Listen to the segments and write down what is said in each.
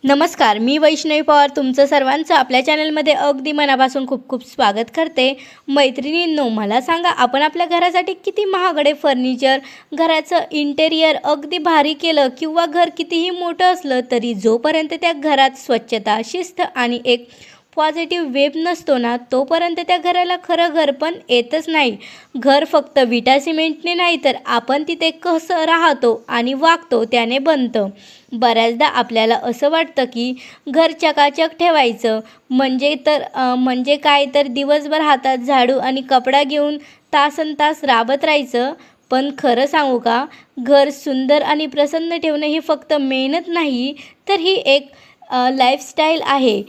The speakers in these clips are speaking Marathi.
नमस्कार, मी वैष्णवी पवार तुमचं सर्वांचं आपल्या चॅनलमध्ये अगदी मनापासून खूप खूप स्वागत करते। मैत्रिणींनो, मला सांगा, आपण आपल्या घरासाठी किती महागडे फर्निचर, घराचं इंटेरियर अगदी भारी केलं किंवा घर कितीही मोठं असलं तरी जोपर्यंत त्या घरात स्वच्छता, शिस्त आणि एक पॉझिटिव्ह वेब नसतो ना, तोपर्यंत त्या घराला खरं घर पण येतच नाही। घर फक्त विटा सिमेंटने नाही, तर आपण तिथे कसं राहतो आणि वागतो त्याने बनतं। बऱ्याचदा आपल्याला असं वाटतं की घर चकाचक ठेवायचं म्हणजे काय तर दिवसभर हातात झाडू आणि कपडा घेऊन तासनतास राबत राहायचं। पण खरं सांगू का, घर सुंदर आणि प्रसन्न ठेवणं ही फक्त मेहनत नाही, तर ही एक लाईफस्टाईल आहे।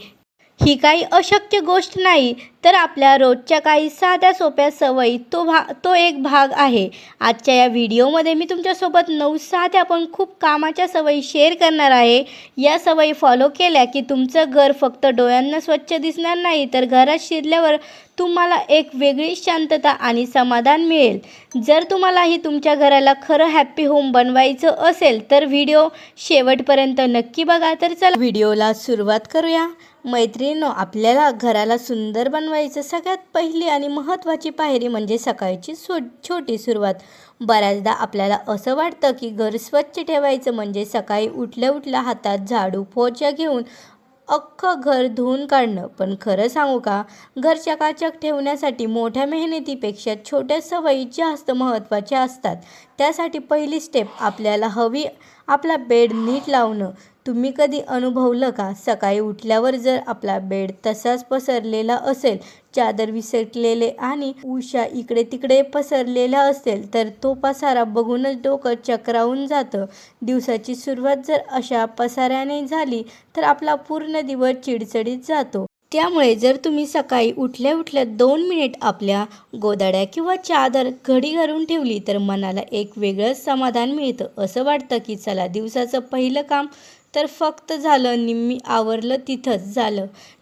ही काही अशक्य गोष्ट नाही, तर आपल्या रोजच्या काही साध्या सोप्या सवयी तो एक भाग आहे। आजच्या या व्हिडिओमध्ये मी तुमच्यासोबत 9 साध्या पण खूप कामाच्या सवयी शेअर करणार आहे। या सवयी फॉलो केल्या की तुमचं घर फक्त डोळ्यांना स्वच्छ दिसणार नाही, तर घरात शिरल्यावर तुम्हाला एक वेगळी शांतता आणि समाधान मिळेल। जर तुम्हालाही तुमच्या घराला खरं हॅपी होम बनवायचं असेल तर व्हिडिओ शेवटपर्यंत नक्की बघा। तर चला व्हिडिओला सुरुवात करूया। मैत्रिणींनो, आपल्याला घराला सुंदर बनवायचं सगळ्यात पहिली आणि महत्त्वाची पायरी म्हणजे सकाळची छोटी सुरुवात। बऱ्याचदा आपल्याला असं वाटतं की घर स्वच्छ ठेवायचं म्हणजे सकाळी उठल्या उठल्या हातात झाडू पोछा घेऊन अख्खं घर धुवून काढणं। पण खरं सांगू का, घर चकाचक ठेवण्यासाठी मोठ्या मेहनतीपेक्षा छोट्या सवयी जास्त महत्त्वाच्या असतात। त्यासाठी पहिली स्टेप आपल्याला हवी, आपला बेड नीट लावणं। तुम्ही कधी अनुभवलं का, सकाळी उठल्यावर जर आपला बेड तसाच पसरलेला असेल, चादर विसरलेले आणि उषा इकडे तिकडे पसरलेला असेल, तर तो पसारा बघूनच डोकं चक्रावून जातं। दिवसाची सुरुवात जर अशा पसाऱ्याने झाली तर आपला पूर्ण दिवस चिडचिडीत जातो। त्यामुळे जर तुम्ही सकाळी उठल्या उठल्या 2 मिनिट आपल्या गोधड्या किंवा चादर घडी करून ठेवली तर मनाला एक वेगळंच समाधान मिळतं। असं वाटतं की चला, दिवसाचं पहिलं काम तर फक्त झालं, निम्मी आवरलं तिथंच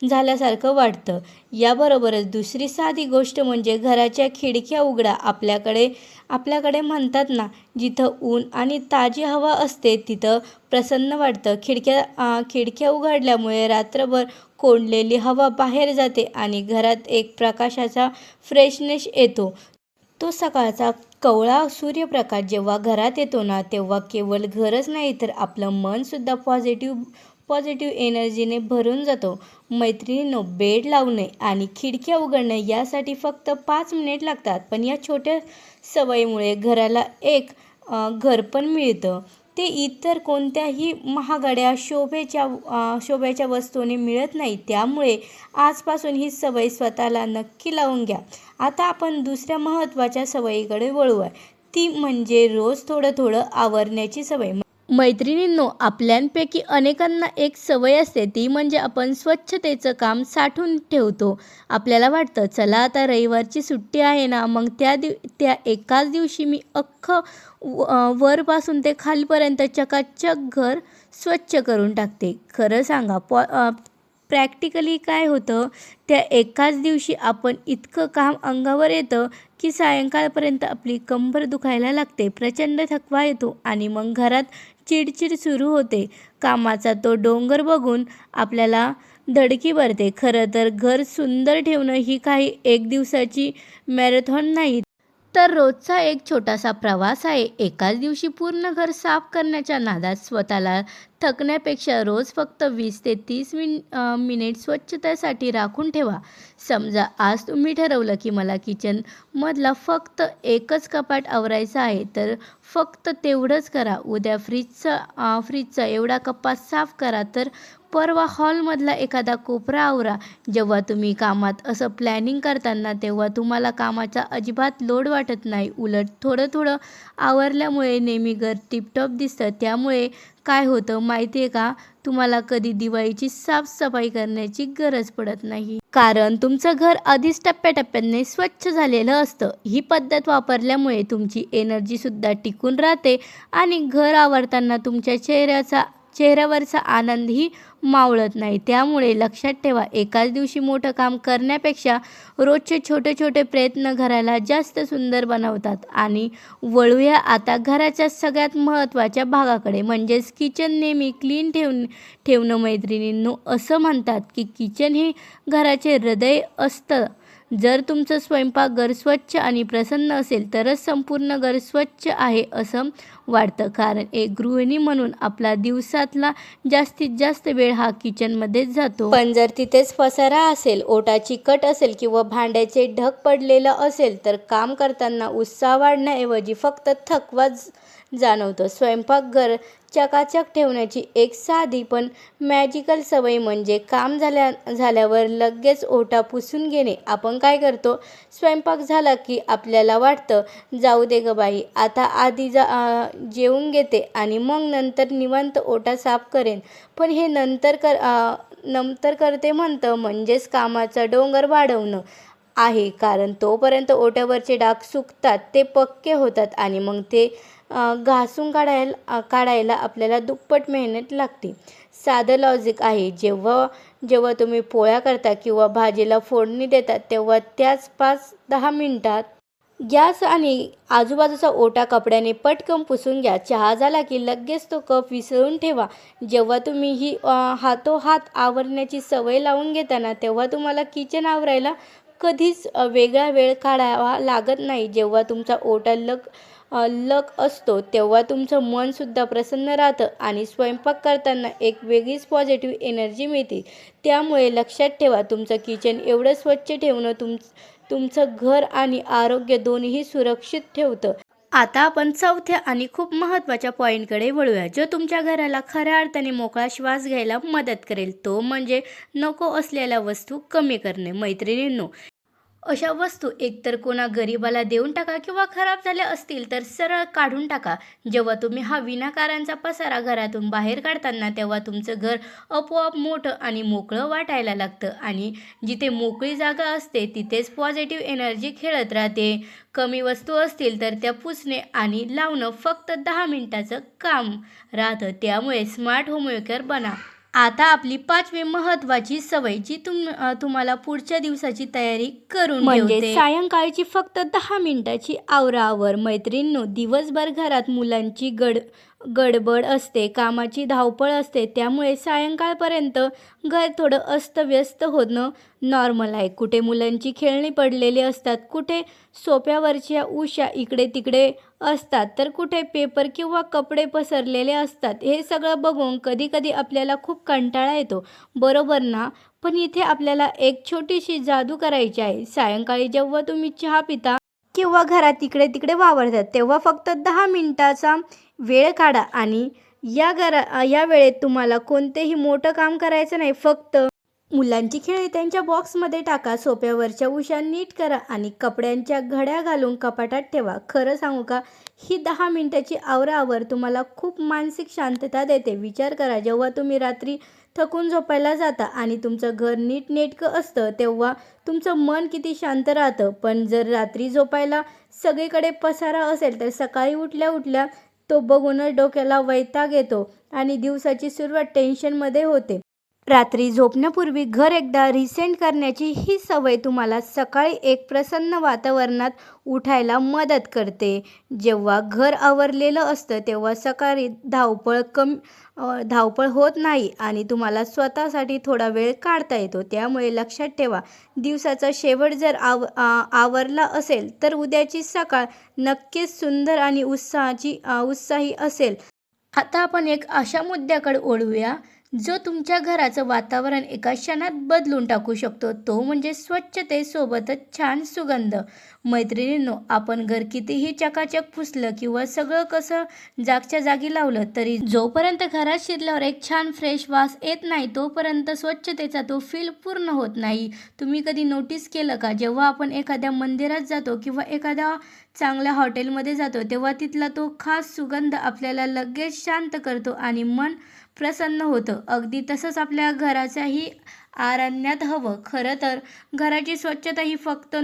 झाल्यासारखं वाटतं। याबरोबरच दुसरी साधी गोष्ट म्हणजे घराच्या खिडक्या उघडा। आपल्याकडे म्हणतात ना, जिथं ऊन आणि ताजी हवा असते तिथं प्रसन्न वाटतं। खिडक्या उघडल्यामुळे रात्रभर कोंडलेली हवा बाहेर जाते आणि घरात एक प्रकाशाचा फ्रेशनेस येतो। तो सकाळचा कवळा सूर्यप्रकाश जेव्हा घरात येतो ना, तेव्हा केवळ घरच नाही तर आपलं मनसुद्धा पॉझिटिव्ह एनर्जीने भरून जातो। मैत्रिणींनो, बेड लावणे आणि खिडक्या उघडणे यासाठी फक्त 5 मिनिट लागतात, पण या छोट्या सवयीमुळे घराला एक घर पण मिळतं। ते इतर कोणत्याही महागड्या शोभेच्या वस्तूने मिळत नाही। त्यामुळे आजपासून ही सवय स्वतःला नक्की लावून घ्या। आता आपण दुसऱ्या महत्त्वाच्या सवयीकडे वळूया, ती म्हणजे रोज थोडं थोडं आवरण्याची सवय। मैत्रिणींनो, आपल्यापैकी अनेकांना एक सवय असते, ती म्हणजे आपण स्वच्छतेचं काम साठवून ठेवतो। आपल्याला वाटतं चला आता रविवारची सुट्टी आहे ना, मग त्या एकाच दिवशी मी अख्खं वरपासून ते खालपर्यंत चकाचक घर स्वच्छ करून टाकते। खरं सांगा, प्रॅक्टिकली काय होतं, त्या एकाच दिवशी आपण इतकं काम अंगावर येतं की सायंकाळपर्यंत आपली कंबर दुखायला लागते, प्रचंड थकवा येतो आणि मग घरात चिडचिड सुरू होते। कामाचा तो डोंगर बघून आपल्याला धडकी भरते। खरं तर घर सुंदर ठेवणं ही काही एक दिवसाची मॅरेथॉन नाही, तर रोजचा एक छोटासा प्रवास आहे। एकाच दिवशी पूर्ण घर साफ करण्याच्या नादात स्वतःला थकण्यापेक्षा रोज फक्त 20 ते 30 मिनिट स्वच्छतेसाठी राखून ठेवा। समजा आज तुम्ही ठरवलं की मला किचनमधला फक्त एकच कपाट आवरायचं आहे, तर फक्त तेवढंच करा। उद्या फ्रीजचा एवढा कपाट साफ करा, तर परवा हॉलमधला एखादा कोपरा आवरा। जेव्हा तुम्ही कामात असं प्लॅनिंग करताना, तेव्हा तुम्हाला कामाचा अजिबात लोड वाटत नाही। उलट थोडं थोडं आवरल्यामुळे नेहमी घर टिपटॉप दिसतं। त्यामुळे काय होतं माहिती आहे का, तुम्हाला कधी दिवाळीची साफसफाई करण्याची गरज पडत नाही, कारण तुमचं घर आधीच टप्प्याटप्प्याने स्वच्छ झालेलं असतं। ही पद्धत वापरल्यामुळे तुमची एनर्जीसुद्धा टिकून राहते आणि घर आवरताना तुमच्या चेहऱ्यावरचा आनंदही मावळत नाही. त्यामुळे लक्षात ठेवा, एकाच दिवशी मोठं काम करण्यापेक्षा रोजचे छोटे छोटे प्रयत्न घराला जास्त सुंदर बनवतात. आणि वळूया आता घराच्या सगळ्यात महत्त्वाच्या भागाकडे, म्हणजेच किचन. नेहमी क्लीन ठेवणं मैत्रिणींनो. असं म्हणतात की किचन हे घराचे हृदय असतं. जर तुमचं स्वयंपाकघर स्वच्छ आणि प्रसन्न असेल तरच संपूर्ण घर स्वच्छ आहे असं वाटतं. कारण एक गृहिणी म्हणून आपला दिवसातला जास्तीत जास्त वेळ हा किचनमध्येच जातो. पण जर तिथेच पसारा असेल, ओटाची कट असेल किंवा भांड्याचे ढग पडलेलं असेल तर काम करताना उत्साह वाढण्याऐवजी फक्त थकवा जाणवतो. स्वयंपाकघर चकाचक ठेवण्याची एक साधी पण मॅजिकल सवय म्हणजे काम झाल्यावर लगेच ओटा पुसून घेणे. आपण काय करतो, स्वयंपाक झाला की आपल्याला वाटतं जाऊ दे ग बाई, आता आधी जेवून घेते आणि मग नंतर निवांत ओटा साफ करेन. पण हे नंतर करते म्हणतं, म्हणजेच कामाचा डोंगर वाढवणं आहे. कारण तोपर्यंत ओट्यावरचे डाग सुकतात, ते पक्के होतात आणि मग ते घासून काढायला आपल्याला दुप्पट मेहनत लागते. साधं लॉजिक आहे. जेव्हा तुम्ही पोळ्या करता किंवा भाजीला फोडणी देता तेव्हा त्याच 5-10 मिनिटात गॅस आणि आजूबाजूचा ओटा कपड्याने पटकन पुसून घ्या. चहा झाला की लगेच तो कप विसळून ठेवा. जेव्हा तुम्ही ही हातोहात आवरण्याची सवय लावून घेता ना, तेव्हा तुम्हाला किचन आवरायला कधीच वेगळा वेळ काढावा लागत नाही. जेव्हा तुमचा ओटा लग असतो तेव्हा तुमचं मनसुद्धा प्रसन्न राहतं आणि स्वयंपाक करताना एक वेगळीच पॉझिटिव्ह एनर्जी मिळते. त्यामुळे लक्षात ठेवा, तुमचं किचन एवढं स्वच्छ ठेवणं तुमचं घर आणि आरोग्य दोन्हीही सुरक्षित ठेवतं. आता आपण चौथ्या आणि खूप महत्त्वाच्या पॉईंटकडे वळूया, जो तुमच्या घराला खऱ्या अर्थाने मोकळा श्वास घ्यायला मदत करेल. तो म्हणजे नको असलेल्या वस्तू कमी करणे. मैत्रिणींनो, अशा वस्तू एकतर कोणा गरिबाला देऊन टाका किंवा खराब झाल्या असतील तर सरळ काढून टाका. जेव्हा तुम्ही हा विनाकारांचा पसारा घरातून बाहेर काढताना तेव्हा तुमचं घर आपोआप मोठं आणि मोकळं वाटायला लागतं. आणि जिथे मोकळी जागा असते तिथेच पॉझिटिव्ह एनर्जी खेळत राहते. कमी वस्तू असतील तर त्या पुसणे आणि लावणं फक्त 10 मिनिटाचं काम राहतं. त्यामुळे स्मार्ट होममेकर बना. आता आपली 5वी महत्त्वाची सवय, जी तुम्हाला पुढच्या दिवसाची तयारी करून म्हणजे सायंकाळची फक्त 10 मिनिटाची आवराआवर. मैत्रिणींनो, दिवसभर घरात मुलांची गडबड असते, कामाची धावपळ असते. त्यामुळे सायंकाळपर्यंत घर थोडं अस्तव्यस्त होणं नॉर्मल आहे. कुठे मुलांची खेळणी पडलेली असतात, कुठे सोफ्यावरच्या उशा इकडे तिकडे असतात, तर कुठे पेपर किंवा कपडे पसरलेले असतात. हे सगळं बघून कधीकधी आपल्याला खूप कंटाळा येतो, बरोबर ना? पण इथे आपल्याला एक छोटीशी जादू करायची आहे. सायंकाळी जेव्हा तुम्ही चहा पिता किंवा घरात इकडे तिकडे वावरतात तेव्हा फक्त 10 मिनिटाचा वेळ काढा आणि या वेळेत तुम्हाला कोणतेही मोठं काम करायचं नाही. फक्त मुलांची खेळी त्यांच्या बॉक्समध्ये टाका, सोफ्यावरच्या उशा नीट करा आणि कपड्यांच्या घड्या घालून कपाटात ठेवा. खरं सांगू का, ही 10 मिनिटाची आवराआवर तुम्हाला खूप मानसिक शांतता देते. विचार करा, जेव्हा तुम्ही रात्री थकून झोपायला जाता आणि तुमचं घर नीटनेटकं असतं तेव्हा तुमचं मन किती शांत राहतं. पण जर रात्री झोपायला सगळीकडे पसारा असेल तर सकाळी उठल्या तो बघूनच डोक्याला वैताग येतो आणि दिवसाची सुरुवात टेन्शनमध्ये होते. रात्री झोपण्यापूर्वी घर एकदा रिसेट करण्याची ही सवय तुम्हाला सकाळी एक प्रसन्न वातावरणात उठायला मदत करते. जेव्हा घर आवरलेलं असतं तेव्हा सकाळी धावपळ होत नाही आणि तुम्हाला स्वतःसाठी थोडा वेळ काढता येतो. त्यामुळे लक्षात ठेवा, दिवसाचा शेवट जर आवरला असेल तर उद्याची सकाळ नक्कीच सुंदर आणि उत्साही असेल. आता आपण एक अशा मुद्द्याकडे वळूया जो तुमच्या घराचं वातावरण एका क्षणात बदलून टाकू शकतो. तो म्हणजे स्वच्छतेसोबतच छान सुगंध. मैत्रिणींनो, आपण घर कितीही चकाचक पुसलं किंवा सगळं कसं जागच्या जागी लावलं तरी जोपर्यंत घरात शिरल्यावर एक छान फ्रेश वास येत नाही तोपर्यंत स्वच्छतेचा तो फील पूर्ण होत नाही. तुम्ही कधी नोटीस केलं का, जेव्हा आपण एखाद्या मंदिरात जातो किंवा एखाद्या चांगल्या हॉटेलमध्ये जातो तेव्हा तिथला तो खास सुगंध आपल्याला लगेच शांत करतो आणि मन प्रसन्न होतं. अगदी तसंच आपल्या घराच्याही आरण्यात हवं. खरं तर घराची स्वच्छता ही फक्त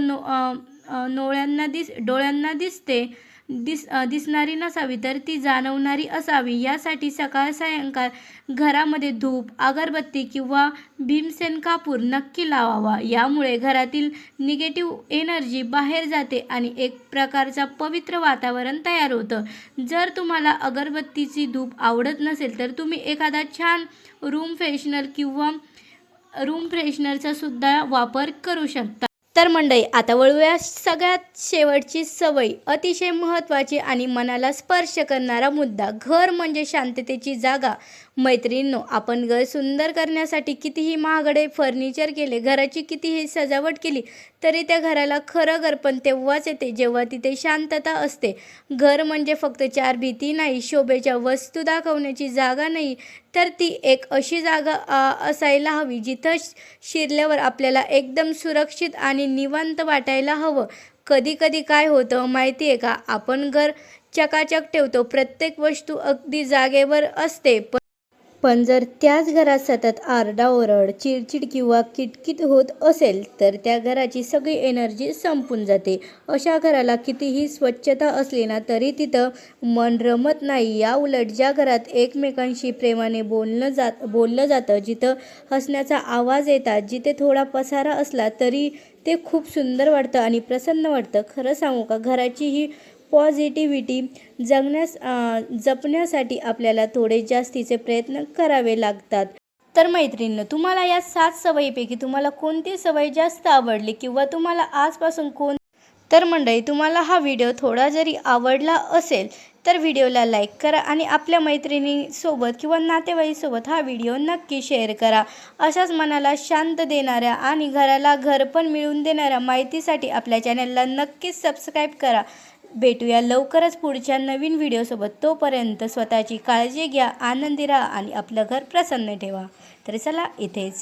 डोळ्यांना दिसते, दिसणारी नसावी तर ती जाणवणारी असावी. यासाठी सकाळ सायंकाळ घरामध्ये धूप, अगरबत्ती किंवा भीमसेन कापूर नक्की लावावा. यामुळे घरातील निगेटिव्ह एनर्जी बाहेर जाते आणि एक प्रकारचा पवित्र वातावरण तयार होतं. जर तुम्हाला अगरबत्तीची धूप आवडत नसेल तर तुम्ही एखादा छान रूम फ्रेशनरचा सुद्धा वापर करू शकता. तर मंडळी, आता वळूया सगळ्यात शेवटची सवय, अतिशय महत्त्वाची आणि मनाला स्पर्श करणारा मुद्दा. घर म्हणजे शांततेची जागा. मैत्रिणींनो, आपण घर सुंदर करण्यासाठी कितीही महागडे फर्निचर केले, घराची कितीही सजावट केली तरी त्या घराला खरं घरपण तेव्हाच येते जेव्हा तिथे शांतता असते. घर म्हणजे फक्त चार भिंती नाही, शोभेच्या वस्तू दाखवण्याची जागा नाही, तर ती एक अशी जागा असायला हवी जिथं शिरल्यावर आपल्याला एकदम सुरक्षित आणि निवांत वाटायला हवं. कधी कधी काय होतं माहिती आहे का, आपण घर चकाचक ठेवतो, प्रत्येक वस्तू अगदी जागेवर असते, पण जर त्याच घरात सतत आरडाओरड, चिडचिड किंवा किटकिट होत असेल तर त्या घराची सगळी एनर्जी संपून जाते. अशा घराला कितीही स्वच्छता असली ना तरी तिथं मन रमत नाही. या उलट ज्या घरात एकमेकांशी प्रेमाने बोललं जातं, जिथं हसण्याचा आवाज येतात, जिथे थोडा पसारा असला तरी ते खूप सुंदर वाटतं आणि प्रसन्न वाटतं. खरं सांगू का, घराची ही पॉझिटिव्हिटी जपण्यासाठी आपल्याला थोडे जास्तीचे प्रयत्न करावे लागतात. तर मैत्रिणींनो, तुम्हाला या 7 सवयीपैकी तुम्हाला कोणती सवय जास्त आवडली किंवा तुम्हाला आजपासून तर मंडळी, तुम्हाला हा व्हिडिओ थोडा जरी आवडला असेल तर व्हिडिओला लाईक करा आणि आपल्या मैत्रिणीसोबत किंवा नातेवाईकासोबत हा व्हिडिओ नक्की शेअर करा. अशाच मनाला शांत देणाऱ्या आणि घराला घरपण मिळवून देणाऱ्या माहितीसाठी आपल्या चॅनलला नक्कीच सबस्क्राईब करा. भेटूया लवकरच पुढच्या नवीन व्हिडिओसोबत. तोपर्यंत स्वतःची काळजी घ्या, आनंदी राहा आणि आपलं घर प्रसन्न ठेवा. तर चला, इथेच